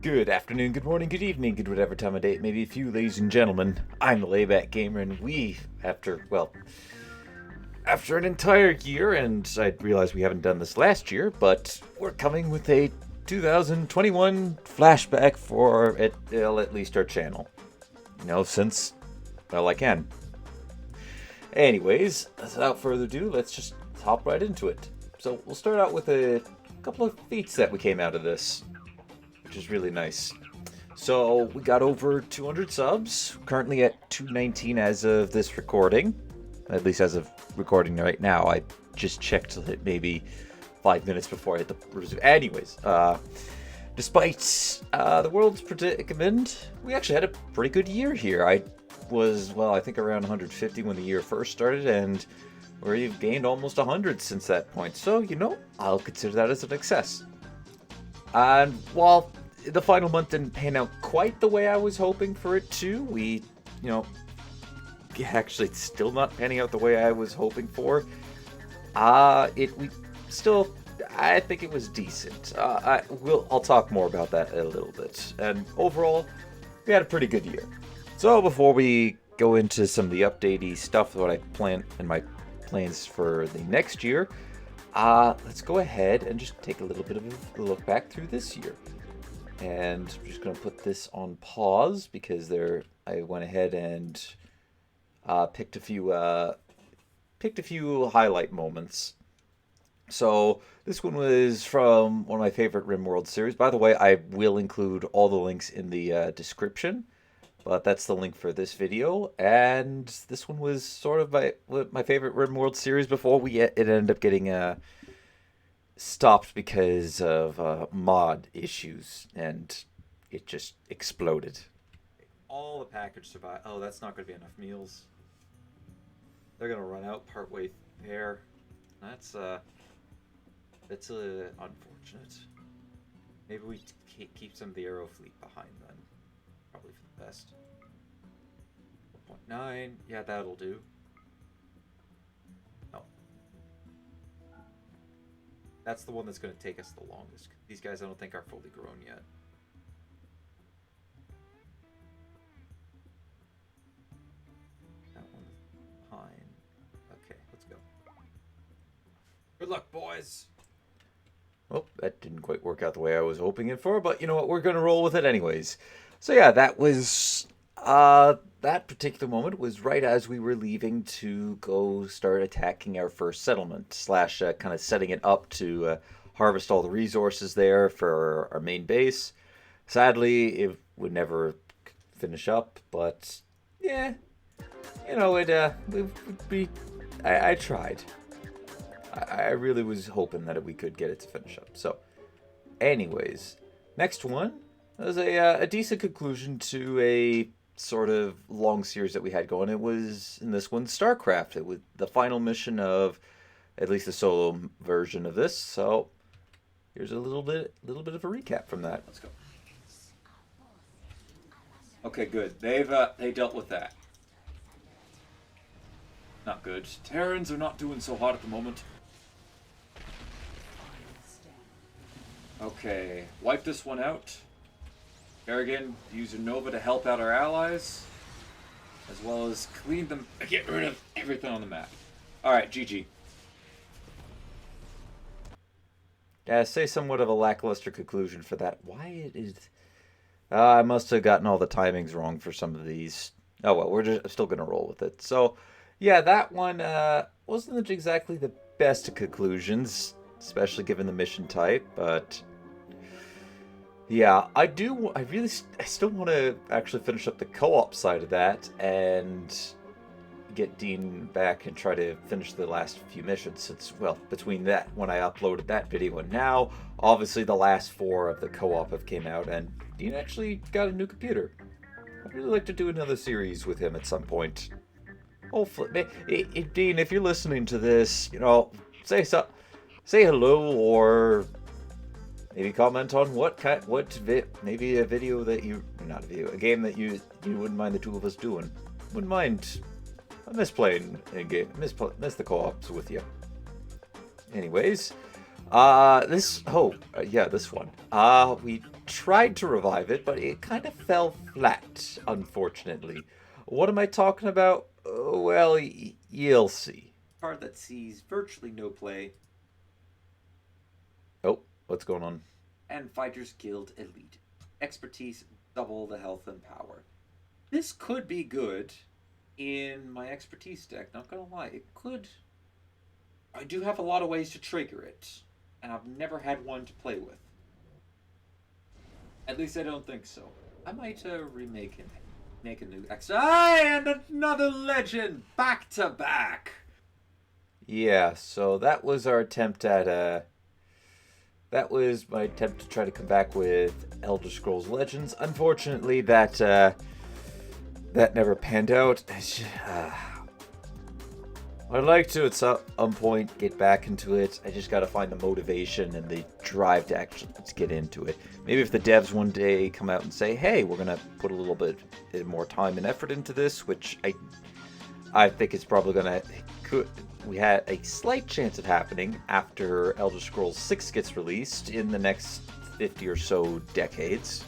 Good afternoon, good morning, good evening, good whatever time of day it may be for you, ladies and gentlemen. I'm the Layback Gamer, and after an entire year, and I realize we haven't done this last year, but we're coming with a 2021 flashback for at least our channel. Since, I can. Anyways, without further ado, let's just hop right into it. So we'll start out with a couple of feats that we came out of this, which is really nice. So we got over 200 subs, currently at 219 as of this recording, at least as of recording right now. I just checked it maybe 5 minutes before I hit the resume. Anyways, despite the world's predicament, we actually had a pretty good year here. I think around 150 when the year first started, and we've gained almost 100 since that point. So, I'll consider that as a success. And while the final month didn't pan out quite the way I was hoping for it to, actually it's still not panning out the way I was hoping for. I think it was decent. I'll talk more about that in a little bit. And overall, we had a pretty good year. So before we go into some of the updatey stuff, what I plan and my plans for the next year, let's go ahead and just take a little bit of a look back through this year. And I'm just going to put this on pause because I went ahead and picked a few highlight moments. So this one was from one of my favorite RimWorld series. By the way, I will include all the links in the description, but that's the link for this video. And this one was sort of my favorite RimWorld series before it ended up getting stopped because of mod issues, and it just exploded. All the package survived. Oh, that's not going to be enough meals. They're going to run out partway there. That's unfortunate. Maybe we keep some of the Arrow fleet behind then. Probably for the best. 1.9. Yeah, that'll do. Oh. That's the one that's going to take us the longest. These guys I don't think are fully grown yet. That one's behind. Okay, let's go. Good luck, boys! Oh, that didn't quite work out the way I was hoping it for, but you know what? We're going to roll with it anyways. So yeah, that was... that particular moment was right as we were leaving to go start attacking our first settlement, / kind of setting it up to harvest all the resources there for our main base. Sadly, it would never finish up, but yeah, I tried. I really was hoping that we could get it to finish up. So, anyways, next one was a decent conclusion to a sort of long series that we had going. It was, in this one, StarCraft. It was the final mission of at least the solo version of this. So, here's a little bit of a recap from that. Let's go. Okay, good. They dealt with that. Not good. Terrans are not doing so hot at the moment. Okay, wipe this one out. Kerrigan, use your Nova to help out our allies, as well as clean them, get rid of everything on the map. Alright, GG. Yeah, say somewhat of a lackluster conclusion for that. Why it is... I must have gotten all the timings wrong for some of these. Oh well, we're still going to roll with it. So, yeah, that one wasn't exactly the best of conclusions, especially given the mission type, but... yeah, I still want to actually finish up the co-op side of that and get Dean back and try to finish the last few missions since, well, between that, when I uploaded that video and now, obviously the last 4 of the co-op have came out and Dean actually got a new computer. I'd really like to do another series with him at some point. Hopefully, Dean, if you're listening to this, say hello or... maybe comment on maybe a video that a game that you wouldn't mind the two of us doing. Wouldn't mind. I miss playing a game. Miss the co-ops with you. Anyways, this one. tried to revive it, but it kind of fell flat, unfortunately. What am I talking about? Well, you'll see. Card that sees virtually no play. Oh, what's going on? And Fighters Guild Elite. Expertise, double the health and power. This could be good in my expertise deck, not gonna lie. It could. I do have a lot of ways to trigger it, and I've never had one to play with. At least I don't think so. I might remake him. Make a new X. And another legend! Back to back! Yeah, so that was our attempt at, that was my attempt to try to come back with Elder Scrolls Legends. Unfortunately, that never panned out. I'd like to, at some point, get back into it. I just gotta find the motivation and the drive to actually get into it. Maybe if the devs one day come out and say, hey, we're gonna put a little bit more time and effort into this, which I think it's probably gonna... We had a slight chance of happening after Elder Scrolls 6 gets released in the next 50 or so decades.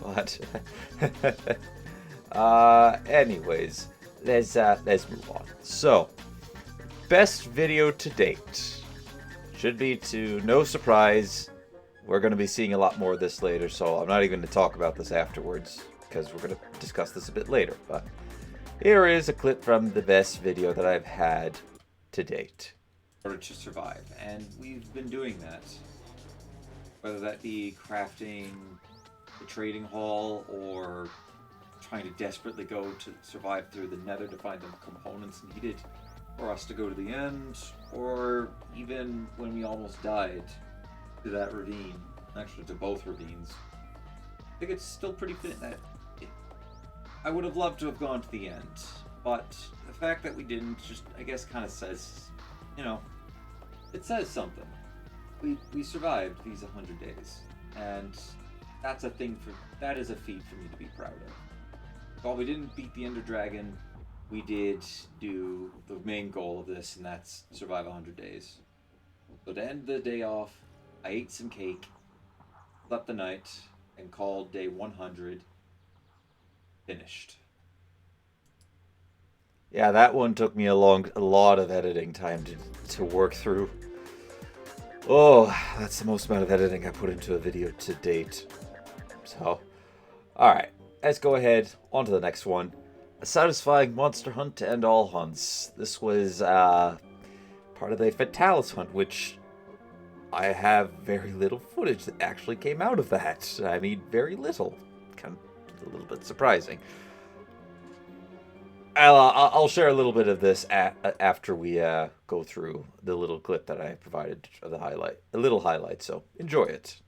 But... anyways, let's move on. So... best video to date. Should be to no surprise. We're going to be seeing a lot more of this later, so I'm not even going to talk about this afterwards, because we're going to discuss this a bit later. But here is a clip from the best video that I've had to date. In order to survive, and we've been doing that. Whether that be crafting the trading hall, or trying to desperately go to survive through the nether to find the components needed for us to go to the end, or even when we almost died to that ravine, actually to both ravines. I think it's still pretty fit that I would have loved to have gone to the end, but the fact that we didn't just, I guess, kind of says, you know, it says something. We survived these 100 days, and that is a feat for me to be proud of. While we didn't beat the Ender Dragon, we did do the main goal of this, and that's survive 100 days. So to end the day off, I ate some cake, slept the night, and called day 100 finished. Yeah, that one took me a lot of editing time to work through. Oh, that's the most amount of editing I put into a video to date. So, alright, let's go ahead, on to the next one. A satisfying monster hunt to end all hunts. This was part of the Fatalis hunt, which I have very little footage that actually came out of that. I mean, very little. Kind of a little bit surprising. I'll share a little bit of this after we go through the little clip that I provided of a little highlight. So enjoy it.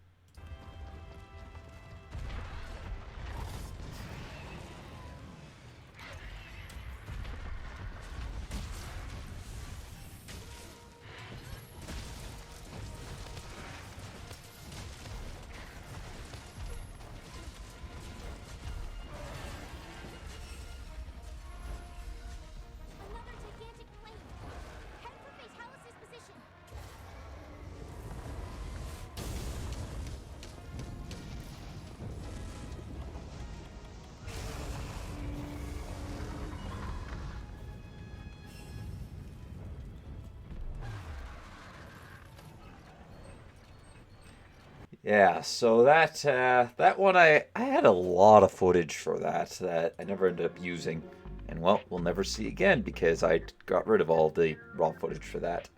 Yeah, so that one I had a lot of footage for that I never ended up using, and well, we'll never see again because I got rid of all the raw footage for that.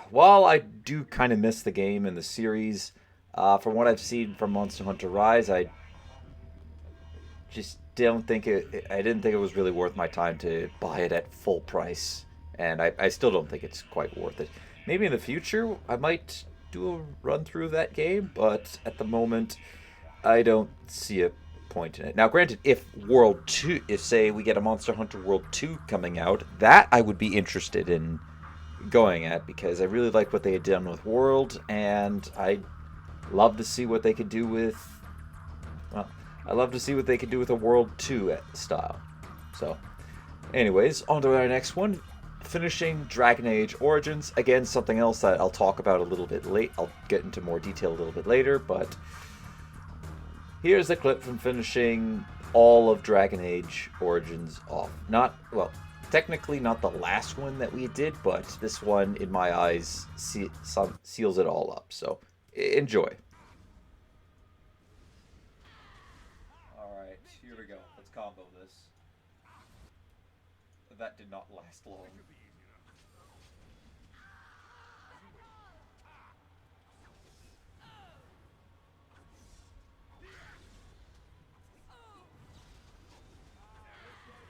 While I do kind of miss the game and the series, from what I've seen from Monster Hunter Rise, I just don't think I didn't think it was really worth my time to buy it at full price, and I still don't think it's quite worth it. Maybe in the future I might do a run through of that game, but at the moment I don't see a point in it. Now granted, if say we get a Monster Hunter World 2 coming out, that I would be interested in going at, because I really like what they had done with World, and I'd love to see what they could do with a World 2 style. So anyways, on to our next one. Finishing Dragon Age Origins. Again, something else that I'll talk about a little bit late. I'll get into more detail a little bit later, but here's the clip from finishing all of Dragon Age Origins off. Not, well, technically not the last one that we did, but this one, in my eyes, seals it all up. So, enjoy. Alright, here we go. Let's combo this. That did not last long.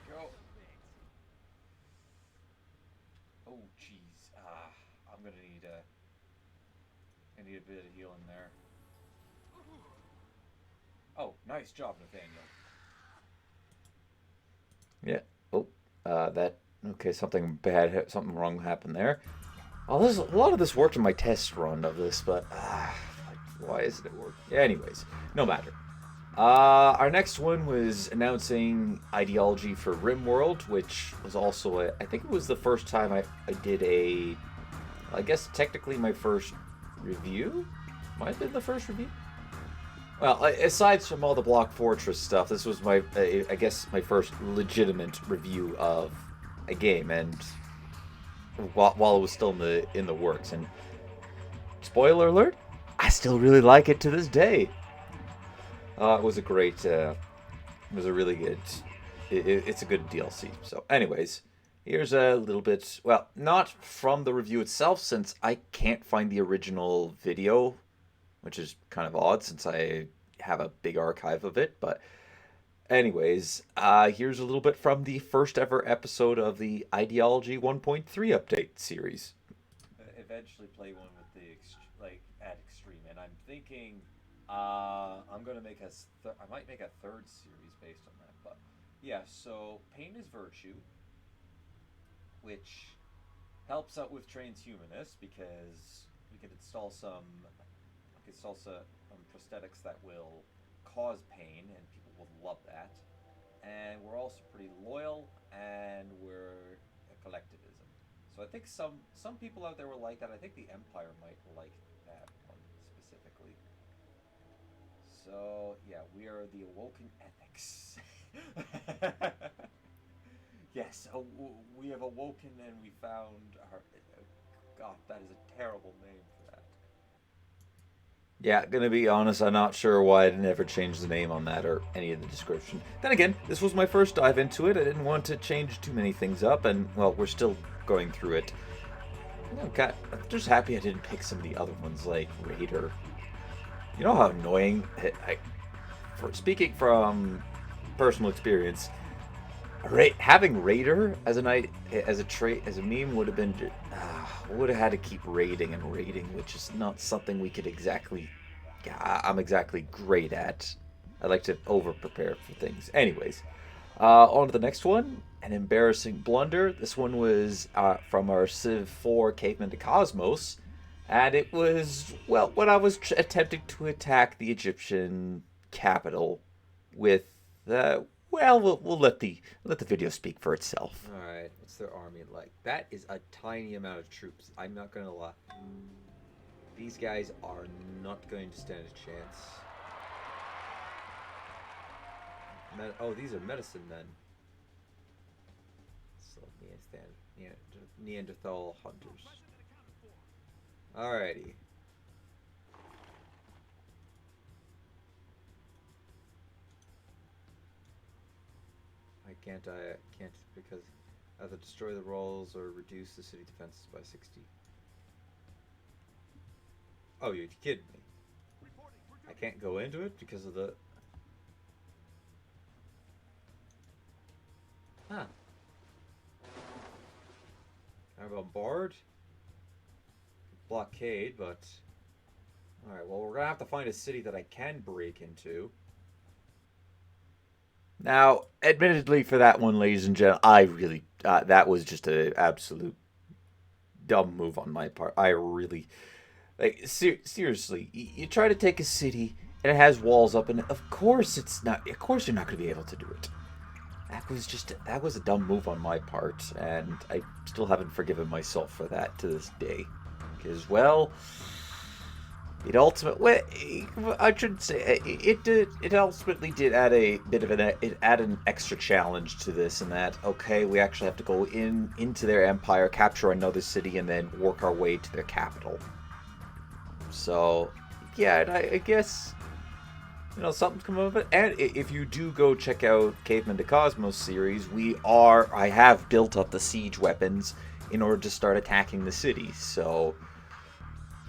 Go. Oh, jeez. I'm gonna need I need a bit of healing there. Oh, nice job, Nathaniel. Yeah. Oh, that. Okay, something bad, something wrong happened there. Oh, there's a lot of this worked in my test run of this, but why isn't it working? Yeah, anyways, no matter. Our next one was announcing ideology for RimWorld, which was also I think it was the first time I did I guess technically my first review? Might have been the first review? Well, aside from all the Block Fortress stuff, this was my, I guess, my first legitimate review of a game, and while it was still in the works. And spoiler alert, I still really like it to this day. It was a great, it was a really good, it's a good DLC. So, anyways, here's a little bit, well, not from the review itself, since I can't find the original video, which is kind of odd since I have a big archive of it. But anyways, here's a little bit from the first ever episode of the Ideology 1.3 update series. Eventually play one with the at Extreme, and I'm thinking I'm gonna make I might make a third series based on that. But yeah, so Pain is Virtue, which helps out with Transhumanist because we can install some prosthetics that will cause pain, and people will love that. And we're also pretty loyal, and we're a collectivism. So I think some people out there will like that. I think the Empire might like that one specifically. So yeah, we are the Awoken Ethics. Yes, we have awoken and we found our. God, that is a terrible name for that. Yeah, gonna be honest, I'm not sure why I never changed the name on that or any of the description. Then again, this was my first dive into it. I didn't want to change too many things up, and, well, we're still going through it. Okay, I'm just happy I didn't pick some of the other ones, like Raider. You know how annoying... speaking from personal experience, having Raider as a trait, as a meme would have been... would have had to keep raiding and raiding, which is not something we could exactly... I'm exactly great at. I like to over-prepare for things. Anyways, on to the next one. An embarrassing blunder. This one was from our Civ 4 Caveman to Cosmos. And it was, well, when I was attempting to attack the Egyptian capital with... well, we'll let the video speak for itself. All right, what's their army like? That is a tiny amount of troops. I'm not gonna lie. These guys are not going to stand a chance. Oh, these are medicine men. So Neanderthal hunters. Alrighty. I can't because either destroy the walls or reduce the city defenses by 60. Oh, you're kidding me. I can't go into it because of the... Huh. Can I bombard? Blockade, but... Alright, well, we're gonna have to find a city that I can break into. Now, admittedly, for that one, ladies and gentlemen, I really... that was just an absolute dumb move on my part. I really... Like, seriously, you try to take a city, and it has walls up, and of course it's not... Of course you're not going to be able to do it. That was a dumb move on my part, and I still haven't forgiven myself for that to this day. Because, well... It ultimately, I should say, it did. It ultimately did add a bit of it added an extra challenge to this, in that okay, we actually have to go into their empire, capture another city, and then work our way to their capital. So, yeah, and I guess something's come of it. And if you do go check out Caveman to Cosmos series, I have built up the siege weapons in order to start attacking the city. So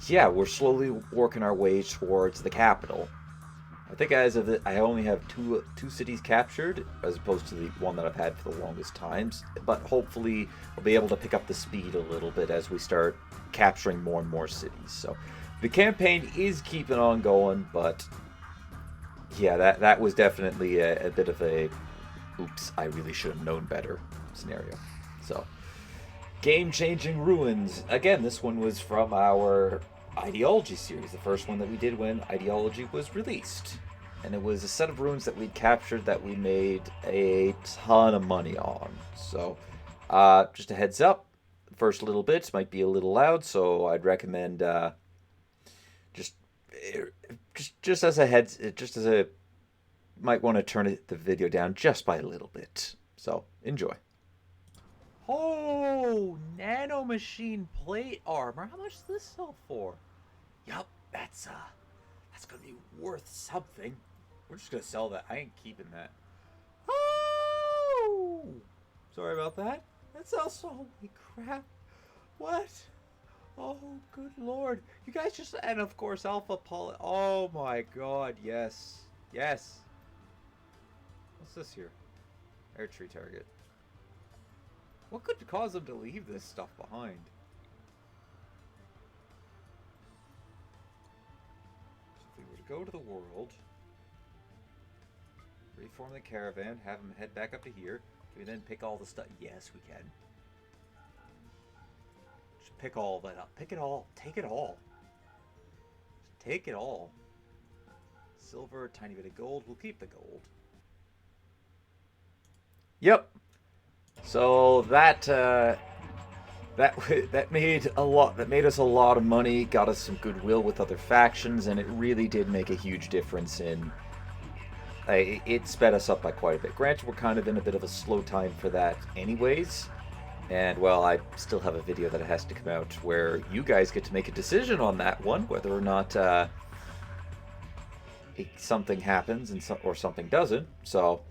yeah, we're slowly working our way towards the capital. I think as of I only have two cities captured, as opposed to the one that I've had for the longest times. But hopefully, we'll be able to pick up the speed a little bit as we start capturing more and more cities. So the campaign is keeping on going, but yeah, that was definitely a bit of a oops, I really should have known better scenario. So game-changing ruins. Again, this one was from our Ideology series, the first one that we did when Ideology was released. And it was a set of ruins that we'd captured that we made a ton of money on. So, just a heads up, the first little bits might be a little loud, so I'd recommend just just as a might want to turn the video down just by a little bit. So, enjoy. Oh, nanomachine plate armor. How much does this sell for? Yup, that's gonna be worth something. We're just gonna sell that. I ain't keeping that. Oh, sorry about that. That's also holy crap. What? Oh, good lord. You guys just, and of course Alpha Poly. Oh my god, yes. Yes. What's this here? Air tree target. What could cause them to leave this stuff behind? So if we were to go to the world, reform the caravan, have them head back up to here, can we then pick all the stuff? Yes, we can. Just pick all that up. Pick it all. Take it all. Just take it all. Silver, tiny bit of gold. We'll keep the gold. Yep. So that made us a lot of money, got us some goodwill with other factions, and it really did make a huge difference in. It sped us up by quite a bit. Granted, we're kind of in a bit of a slow time for that, anyways. And well, I still have a video that has to come out where you guys get to make a decision on that one, whether or not something happens or something doesn't. So,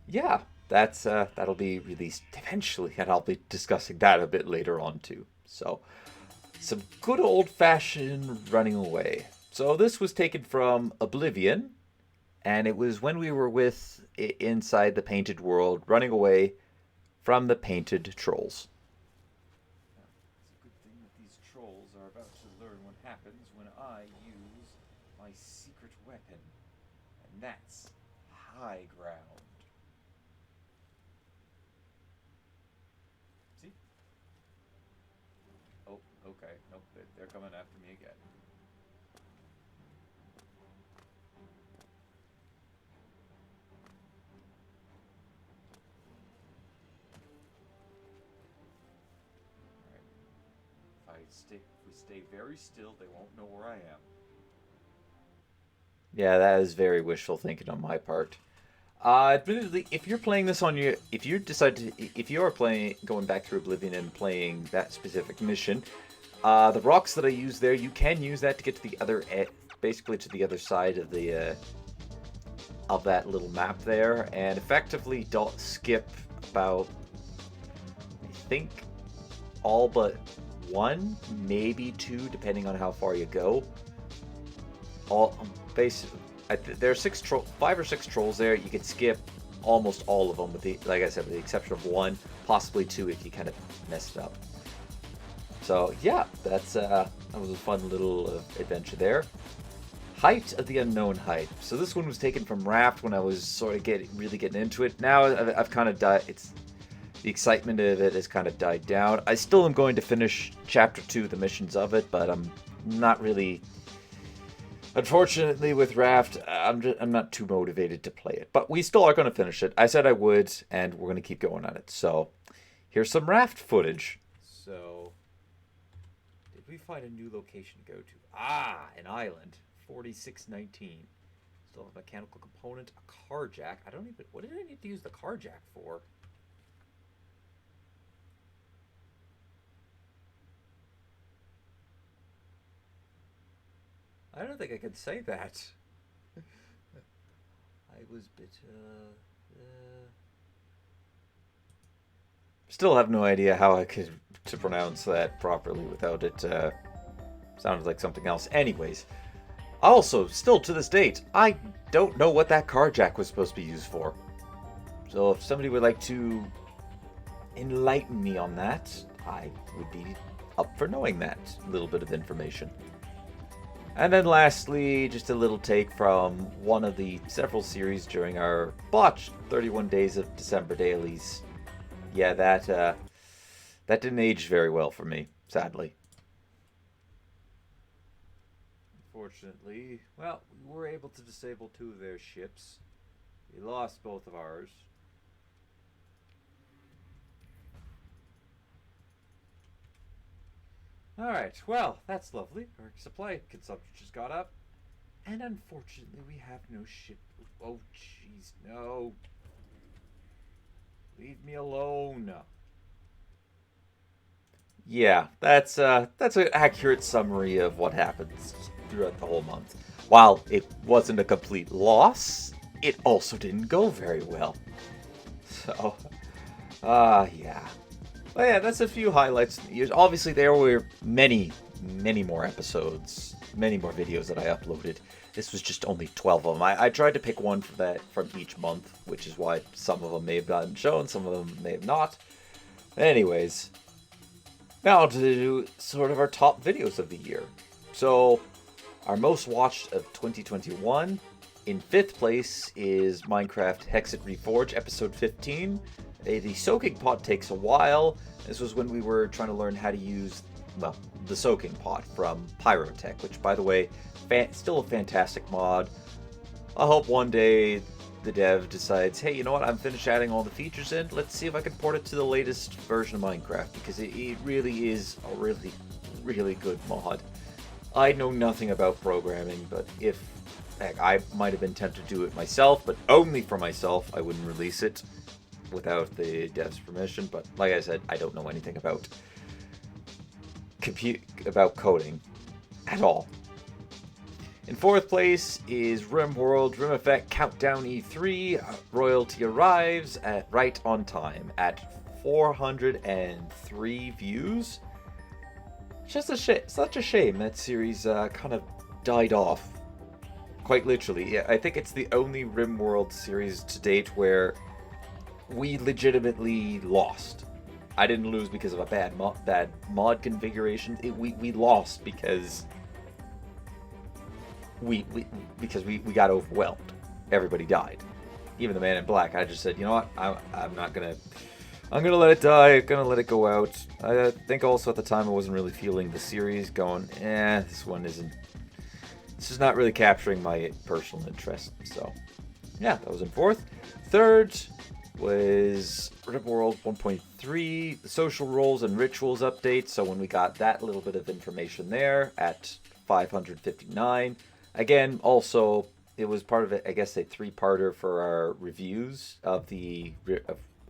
yeah. That'll be released eventually, and I'll be discussing that a bit later on too. So, some good old-fashioned running away. So this was taken from Oblivion, and it was when we were inside the painted world, running away from the painted trolls. It's a good thing that these trolls are about to learn what happens when I use my secret weapon, and that's high ground. Okay, nope, they're coming after me again. Alright. If we stay very still, they won't know where I am. Yeah, that is very wishful thinking on my part. Admittedly, if you're playing this on your, if you are playing, going back through Oblivion and playing that specific mission, the rocks that I use there, you can use that to get to the other, basically to the other side of the, of that little map there, and effectively don't skip about, I think, all but one, maybe two, depending on how far you go. Basically, there are 5 or 6 trolls there. You can skip almost all of them, like I said, with the exception of 1, possibly 2 if you kind of mess it up. So yeah, that was a fun little adventure there. Height of the Unknown Height. So this one was taken from Raft when I was sort of really getting into it. Now I've kind of died. The excitement of it has kind of died down. I still am going to finish Chapter 2, the missions of it, but I'm not really. Unfortunately, with Raft, I'm not too motivated to play it. But we still are going to finish it. I said I would, and we're going to keep going on it. So, here's some Raft footage. So, did we find a new location to go to. Ah, an island. 4619. Still have a mechanical component, a car jack. I don't even... What did I need to use the car jack for? I don't think I can say that. I was bit, Still have no idea how I could to pronounce that properly without it sounded like something else. Anyways, also, still to this date, I don't know what that car jack was supposed to be used for. So if somebody would like to enlighten me on that, I would be up for knowing that little bit of information. And then lastly, just a little take from one of the several series during our botched 31 Days of December dailies. Yeah, that didn't age very well for me, sadly. Unfortunately, well, we were able to disable 2 of their ships. We lost both of ours. Alright, well, that's lovely. Our supply consumption just got up. And unfortunately, we have no ship. Oh, jeez, no. Leave me alone. Yeah, that's an accurate summary of what happens throughout the whole month. While it wasn't a complete loss, it also didn't go very well. So, yeah. But yeah, that's a few highlights. Obviously, there were many, many more episodes, many more videos that I uploaded. This was just only 12 of them. I tried to pick one from each month, which is why some of them may have gotten shown, some of them may have not. Anyways, now to do sort of our top videos of the year. So, our most watched of 2021, in 5th place is Minecraft Hexit Reforged, episode 15. The soaking pot takes a while. This was when we were trying to learn how to use, well, the soaking pot from Pyrotech, which, by the way, still a fantastic mod. I hope one day the dev decides, hey, you know what, I'm finished adding all the features in. Let's see if I can port it to the latest version of Minecraft, because it really is a really, really good mod. I know nothing about programming, but if, heck, I might have been tempted to do it myself, but only for myself. I wouldn't release it without the dev's permission, but like I said, I don't know anything about coding at all. In 4th place is RimWorld Rim Effect Countdown E3. Royalty arrives right on time at 403 views. Just such a shame that series kind of died off. Quite literally. Yeah, I think it's the only RimWorld series to date where we legitimately lost. I didn't lose because of a bad mod configuration. We lost because we got overwhelmed. Everybody died. Even the man in black. I just said, you know what? I'm gonna let it die. I'm gonna let it go out. I think also at the time I wasn't really feeling the series. Going, this is not really capturing my personal interest. So, yeah, that was in 4th. 3rd was RimWorld 1.3, the social roles and rituals update. So when we got that little bit of information there at 559. Again, also, it was part of, I guess, a 3-parter for our reviews of the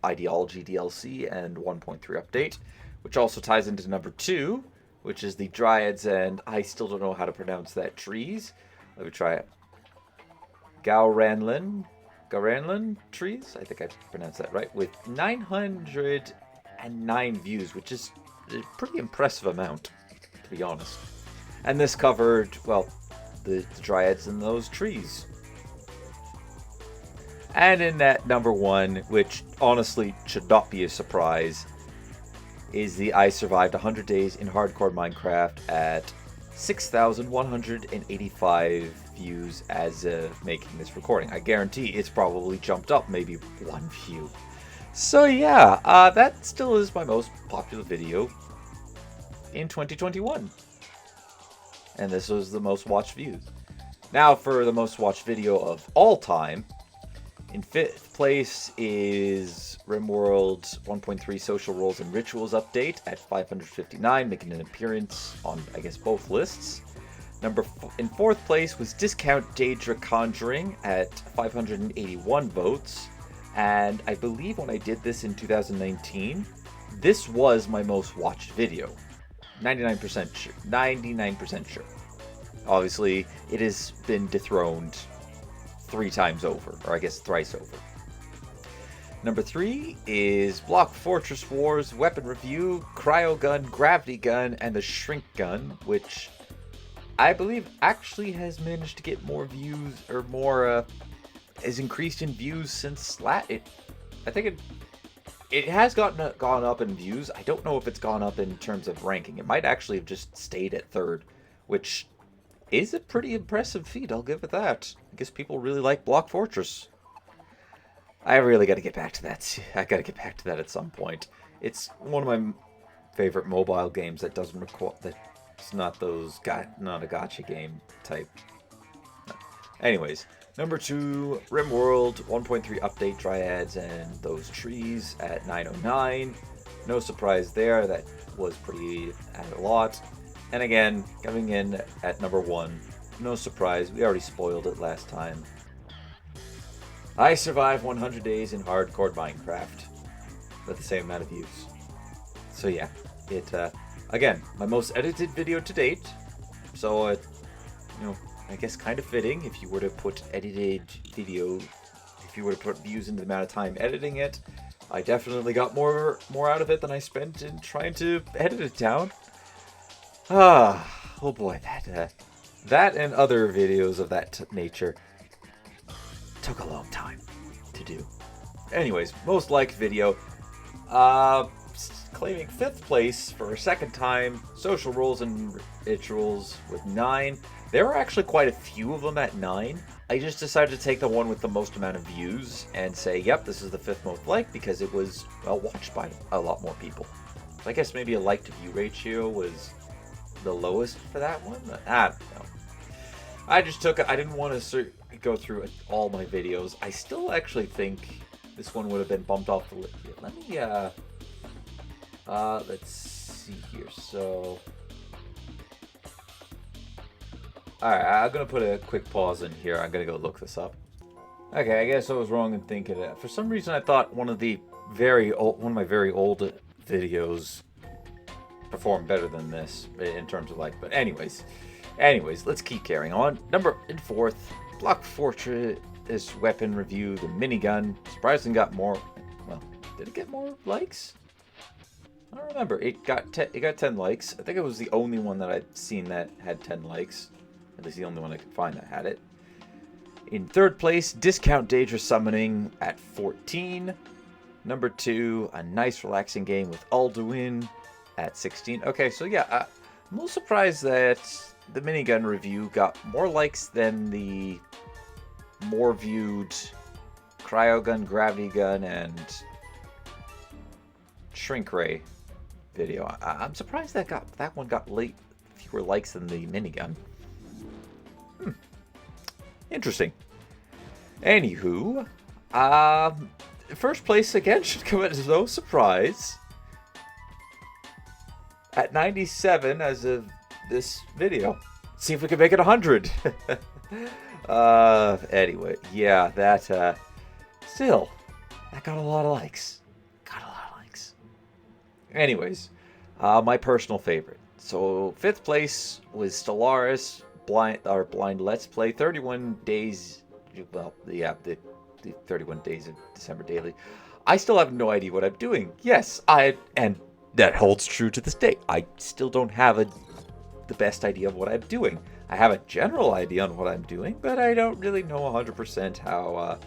Ideology DLC and 1.3 update, which also ties into number 2, which is the Dryads and I still don't know how to pronounce that trees. Let me try it. Gauranlin trees, I think I pronounced that right, with 909 views, which is a pretty impressive amount, to be honest. And this covered, well, the Dryads and those trees. And in that number 1, which honestly should not be a surprise, is the I survived 100 days in hardcore Minecraft at 6,185 views as of making this recording. I guarantee it's probably jumped up maybe 1 view. So yeah, that still is my most popular video in 2021. And this was the most watched views. Now for the most watched video of all time, In 5th place is RimWorld 1.3 Social Roles and Rituals update at 559, making an appearance on, I guess, both lists. In 4th place was Discount Daedra Conjuring at 581 votes. And I believe when I did this in 2019, this was my most watched video. 99% sure. 99% sure. Obviously, it has been dethroned 3 times over, or I guess thrice over. Number 3 is Block Fortress Wars Weapon Review, Cryo Gun, Gravity Gun, and the Shrink Gun, which I believe actually has managed to get more views, or more, has increased in views since I think it has gone up in views. I don't know if it's gone up in terms of ranking. It might actually have just stayed at 3rd, which is a pretty impressive feat, I'll give it that. I guess people really like Block Fortress. I really got to get back to that. I got to get back to that at some point. It's one of my favorite mobile games that doesn't require... It's not those... Not a gacha game type. No. Anyways, number 2, RimWorld 1.3 update Dryads and those trees at 909. No surprise there. That was pretty at a lot. And again, coming in at number 1, no surprise, we already spoiled it last time. I survived 100 days in hardcore Minecraft with the same amount of views. So yeah, it, again, my most edited video to date. So, you know, I guess kind of fitting if you were to put edited video, if you were to put views into the amount of time editing it. I definitely got more out of it than I spent in trying to edit it down. Oh boy, that and other videos of that nature took a long time to do. Anyways, most liked video, claiming 5th place for a 2nd time, Social Roles and Rituals with 9. There were actually quite a few of them at 9. I just decided to take the one with the most amount of views and say, yep, this is the 5th most liked because it was well watched by a lot more people. So I guess maybe a like to view ratio was the lowest for that one? I don't know. I just took it. I didn't want to go through all my videos. I still actually think this one would have been bumped off the list. Let me, let's see here. So, alright, I'm going to put a quick pause in here. I'm going to go look this up. Okay, I guess I was wrong in thinking that. For some reason, I thought one of my very old videos perform better than this in terms of like, but anyways, let's keep carrying on. Number in 4th, Block Fortress Weapon Review, the minigun. Surprisingly got more, well, did it get more likes? I don't remember. It got 10 likes. I think it was the only one that I'd seen that had 10 likes. At least the only one I could find that had it. In 3rd place, Discount Daedra Summoning at 14. Number 2, a nice relaxing game with Alduin at 16. Okay, so yeah, I'm a little surprised that the minigun review got more likes than the more viewed Cryo Gun, Gravity Gun, and Shrink Ray video. I'm surprised that one got fewer likes than the minigun. Interesting. Anywho, 1st place again should come as no surprise. At 97 as of this video. See if we can make it 100. Anyway, yeah, that, still, that got a lot of likes. Anyways, my personal favorite. So, 5th place was Stellaris Blind Let's Play 31 days, well, yeah, the 31 days of December daily. I still have no idea what I'm doing. Yes, and that holds true to this day. I still don't have the best idea of what I'm doing. I have a general idea on what I'm doing, but I don't really know 100% how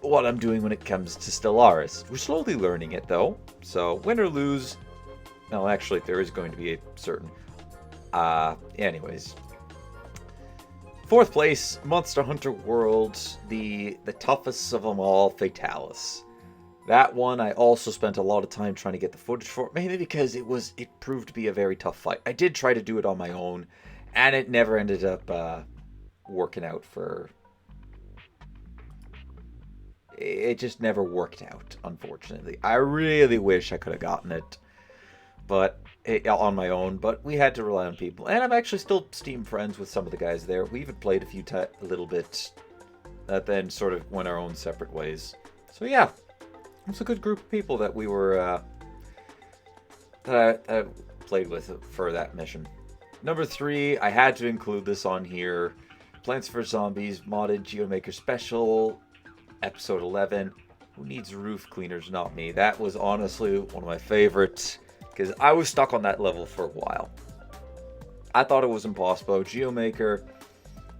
what I'm doing when it comes to Stellaris. We're slowly learning it, though. So, win or lose... No, actually, there is going to be a certain... anyways. 4th place, Monster Hunter World, the toughest of them all, Fatalis. That one I also spent a lot of time trying to get the footage for, mainly because it proved to be a very tough fight. I did try to do it on my own, and it never ended up working out for it just never worked out, unfortunately. I really wish I could have gotten it, but on my own. But we had to rely on people, and I'm actually still Steam friends with some of the guys there. We even played a little bit, that then sort of went our own separate ways. So yeah, it's a good group of people that we were that I played with for that mission. Number 3, I had to include this on here. Plants vs. Zombies modded Geomaker Special, episode 11. Who needs roof cleaners? Not me. That was honestly one of my favorites, because I was stuck on that level for a while. I thought it was impossible. Geomaker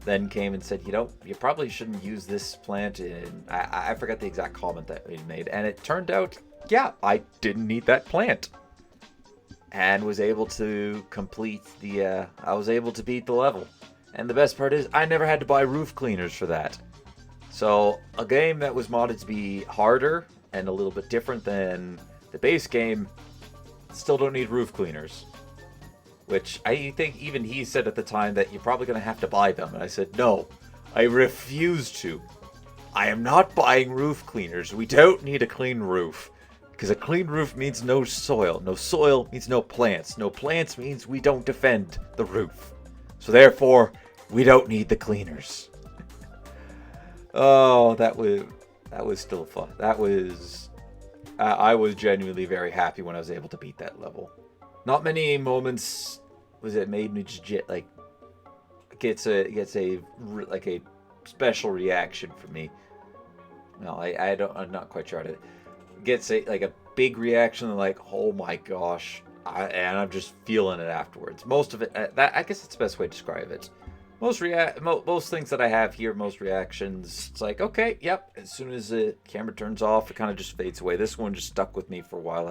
then came and said, you know, you probably shouldn't use this plant. And I forgot the exact comment that he made. And it turned out, yeah, I didn't need that plant. And was able to complete the, I was able to beat the level. And the best part is, I never had to buy roof cleaners for that. So, a game that was modded to be harder and a little bit different than the base game, still don't need roof cleaners. Which I think even he said at the time that you're probably going to have to buy them. And I said, no, I refuse to. I am not buying roof cleaners. We don't need a clean roof. Because a clean roof means no soil. No soil means no plants. No plants means we don't defend the roof. So therefore, we don't need the cleaners. Oh, that was still fun. That was... I was genuinely very happy when I was able to beat that level. Not many moments was it made me just like gets a special reaction from me. No, I'm not quite sure how to gets a big reaction, like, oh my gosh, and I'm just feeling it afterwards. Most of it, I guess that's the best way to describe it. Most things that I have here, most reactions, it's like, okay, yep. As soon as the camera turns off, it kind of just fades away. This one just stuck with me for a while.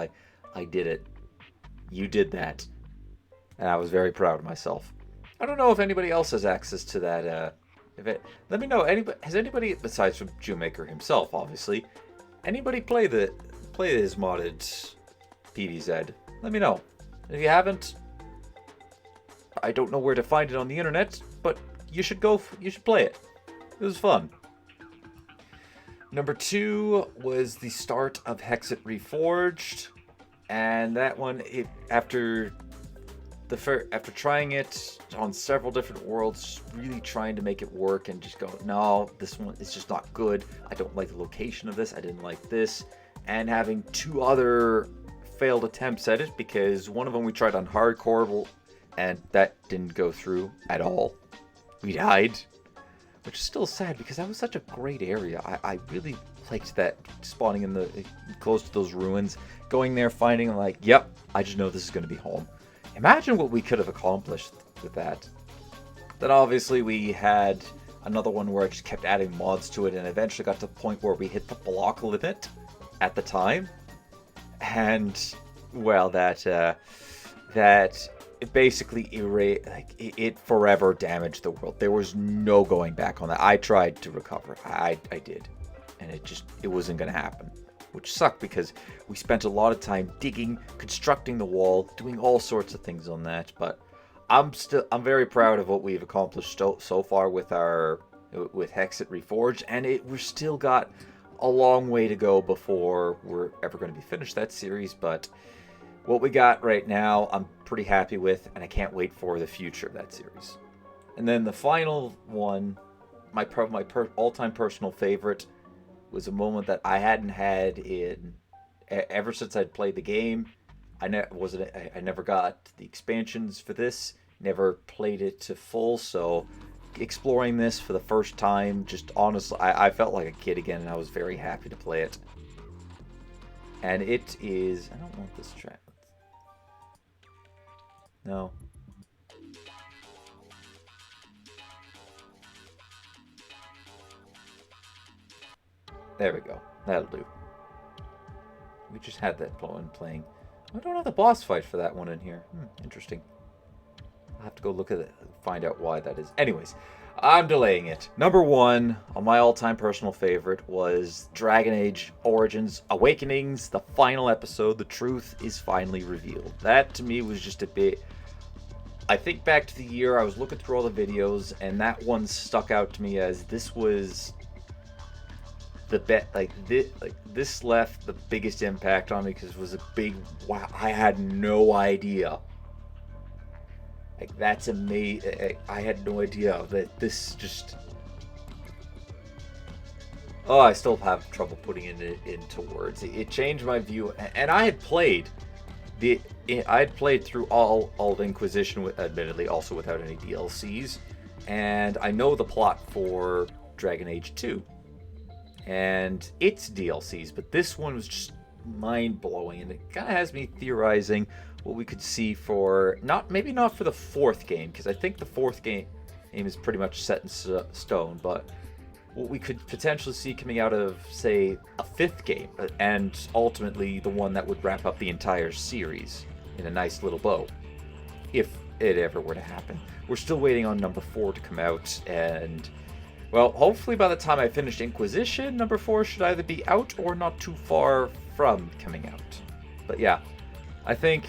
I did it. You did that, and I was very proud of myself. I don't know if anybody else has access to that. Let me know. Has anybody besides from Geomaker himself, obviously? Anybody play his modded PVZ? Let me know. If you haven't, I don't know where to find it on the internet, but you should play it. It was fun. Number 2 was the start of Hexit Reforged, and that one, after trying it on several different worlds, really trying to make it work and just go, no, this one is just not good. I don't like the location of this. I didn't like this. And having 2 other failed attempts at it, because one of them we tried on hardcore and that didn't go through at all. We died, which is still sad because that was such a great area. I really liked that, spawning in close to those ruins, going there, finding like, yep, I just know this is going to be home. Imagine what we could have accomplished with that. Then obviously we had another one where I just kept adding mods to it, and eventually got to the point where we hit the block limit at the time. And, well, that it basically it forever damaged the world. There was no going back on that. I tried to recover. I did. And it wasn't going to happen. Which sucked because we spent a lot of time digging, constructing the wall, doing all sorts of things on that. But I'm very proud of what we've accomplished so far with Hexit Reforged, and we've still got a long way to go before we're ever going to be finished that series. But what we got right now, I'm pretty happy with, and I can't wait for the future of that series. And then the final one, my all-time personal favorite, was a moment that I hadn't had ever since I'd played the game. I never got the expansions for this, never played it to full, so exploring this for the first time, just honestly, I felt like a kid again, and I was very happy to play it. And it is... I don't want this track. No. There we go. That'll do. We just had that one playing. I don't have the boss fight for that one in here. Interesting. I'll have to go look at it, find out why that is. Anyways, I'm delaying it. Number 1 on my all-time personal favorite was Dragon Age Origins Awakenings, the final episode. The truth is finally revealed. That to me was just a bit... I think back to the year, I was looking through all the videos, and that one stuck out to me as this was... this left the biggest impact on me because it was a big wow. I had no idea. Like, that's amazing. I had no idea that this just. Oh, I still have trouble putting it into words. It changed my view, and I had played through all of Inquisition, admittedly also without any DLCs, and I know the plot for Dragon Age 2 and its DLCs, but this one was just mind-blowing, and it kind of has me theorizing what we could see for maybe not for the fourth game, because I think the fourth game is pretty much set in stone, but what we could potentially see coming out of, say, a fifth game, and ultimately the one that would wrap up the entire series in a nice little bow, if it ever were to happen. We're still waiting on number 4 to come out, and, well, hopefully by the time I finish Inquisition, number 4 should either be out or not too far from coming out. But yeah, I think,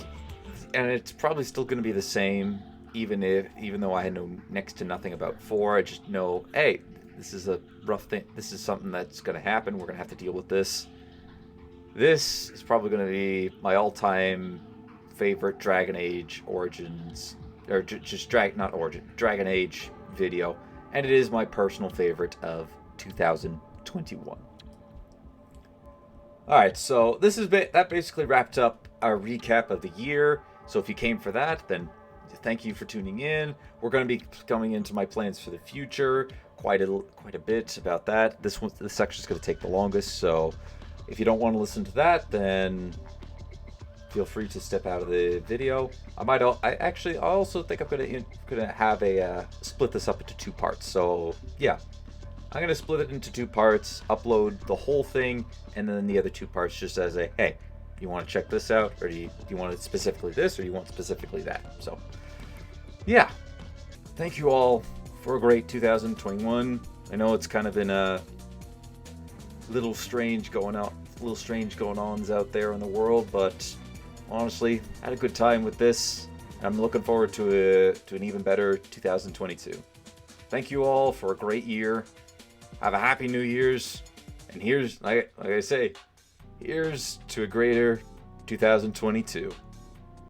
and it's probably still going to be the same, even though I know next to nothing about 4, I just know, hey, this is a rough thing. This is something that's going to happen. We're going to have to deal with this. This is probably going to be my all-time favorite Dragon Age Origins, or just Dragon Age video, and it is my personal favorite of 2021. All right, so that basically wrapped up our recap of the year. So if you came for that, then thank you for tuning in. We're going to be coming into my plans for the future. Quite a bit about that. This section is going to take the longest, so if you don't want to listen to that, then feel free to step out of the video. I also think I'm gonna have split this up into 2 parts. So yeah, I'm gonna split it into 2 parts, upload the whole thing, and then the other 2 parts just as a, hey, you want to check this out, or do you want it specifically this, or do you want specifically that? So yeah, thank you all for a great 2021. I know it's kind of been a little strange going ons out there in the world, but honestly, I had a good time with this. I'm looking forward to an even better 2022. Thank you all for a great year. Have a happy New Year's, and here's, like I say, here's to a greater 2022.